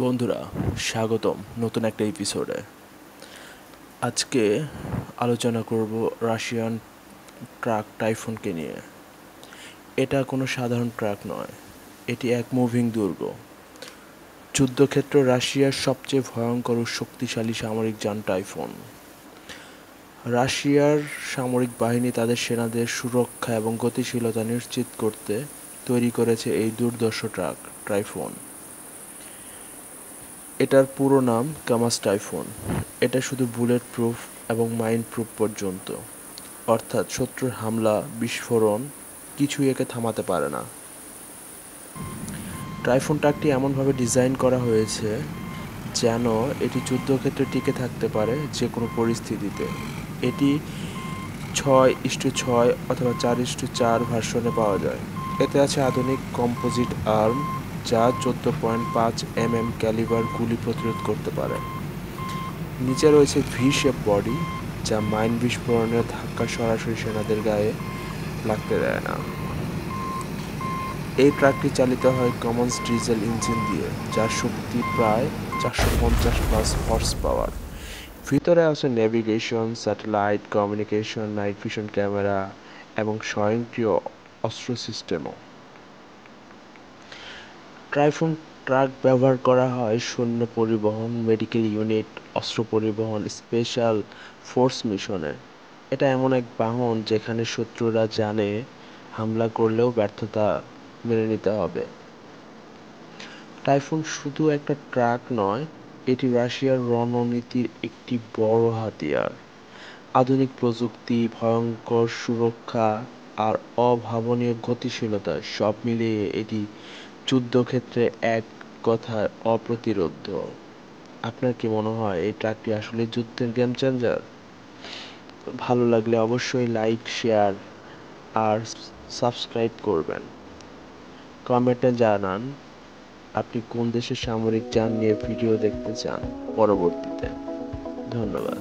বন্ধুরা, স্বাগতম নতুন একটা এপিসোডে। আজকে আলোচনা করব রাশিয়ান ট্রাক টাইফুনকে নিয়ে। এটা কোনো সাধারণ ট্রাক নয়, এটি এক মুভিং দুর্গ। যুদ্ধক্ষেত্রে রাশিয়ার সবচেয়ে ভয়ঙ্কর ও শক্তিশালী সামরিক যান টাইফুন। রাশিয়ার সামরিক বাহিনী তাদের সেনাদের সুরক্ষা এবং গতিশীলতা নিশ্চিত করতে তৈরি করেছে এই দুর্ধর্ষ ট্রাক টাইফুন। এটার পুরো নাম কামাস টাইফুন। এটা শুধু বুলেট প্রুফ এবং মাইন প্রুফ পর্যন্ত, অর্থাৎ শত্রুর হামলা, বিস্ফোরণ কিছুই একে থামাতে পারে না। টাইফুন ট্রাকটি এমনভাবে ডিজাইন করা হয়েছে যেন এটি যুদ্ধক্ষেত্রে টিকে থাকতে পারে যে কোনো পরিস্থিতিতে। এটি 6:6 অথবা 4:4 ভার্সনে পাওয়া যায়। এতে আছে আধুনিক কম্পোজিট আর্ম, যা 14.5 mm ক্যালিবার গুলি প্রতিরোধ করতে পারে। নিচে রয়েছে ভি শেপ বডি, যা মাইন বিস্ফোরণের ধাক্কা সরাসরি সেনাদের গায়ে লাগতে দেয় না। এই ট্রাকটি চালিত হয় কমন্স ডিজেল ইঞ্জিন দিয়ে, যার শক্তি প্রায় 450+ হর্স পাওয়ার। ভিতরে আছে navigation, satellite communication, night vision camera এবং স্বয়ংক্রিয় অস্ত্র সিস্টেমও। টাইফুন ট্রাক ব্যবহার করা হয় সৈন্য পরিবহন, মেডিকেল ইউনিট, অস্ত্র পরিবহন, স্পেশাল ফোর্স মিশনে। এটা এমন এক বাহন যেখানে শত্রুরা জানে হামলা করলেও ব্যর্থতা মেনে নিতে হবে। টাইফুন শুধু একটা ট্রাক নয়, এটি রাশিয়ার রণনীতির একটি বড় হাতিয়ার। আধুনিক প্রযুক্তি, ভয়ঙ্কর সুরক্ষা আর অভাবনীয় গতিশীলতা সব মিলিয়ে এটি যুদ্ধক্ষেত্রে এক কথায় অপ্রতিরোধ্য। আপনার কি মনে হয় এই ট্রাকটি আসলে যুদ্ধের গেম চেঞ্জার? ভালো লাগলে অবশ্যই লাইক, শেয়ার আর সাবস্ক্রাইব করবেন। কমেন্টে জানান আপনি কোন দেশের সামরিক যান নিয়ে ভিডিও দেখতে চান পরবর্তীতে। ধন্যবাদ।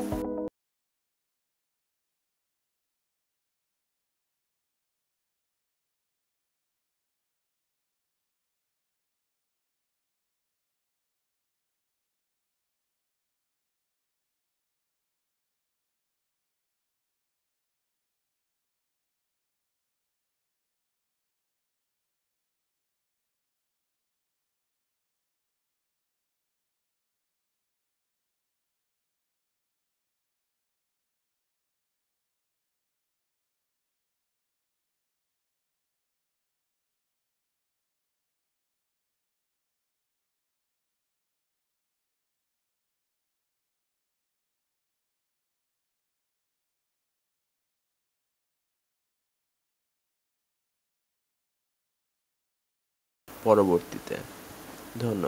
পরবর্তীতে ধন্যবাদ।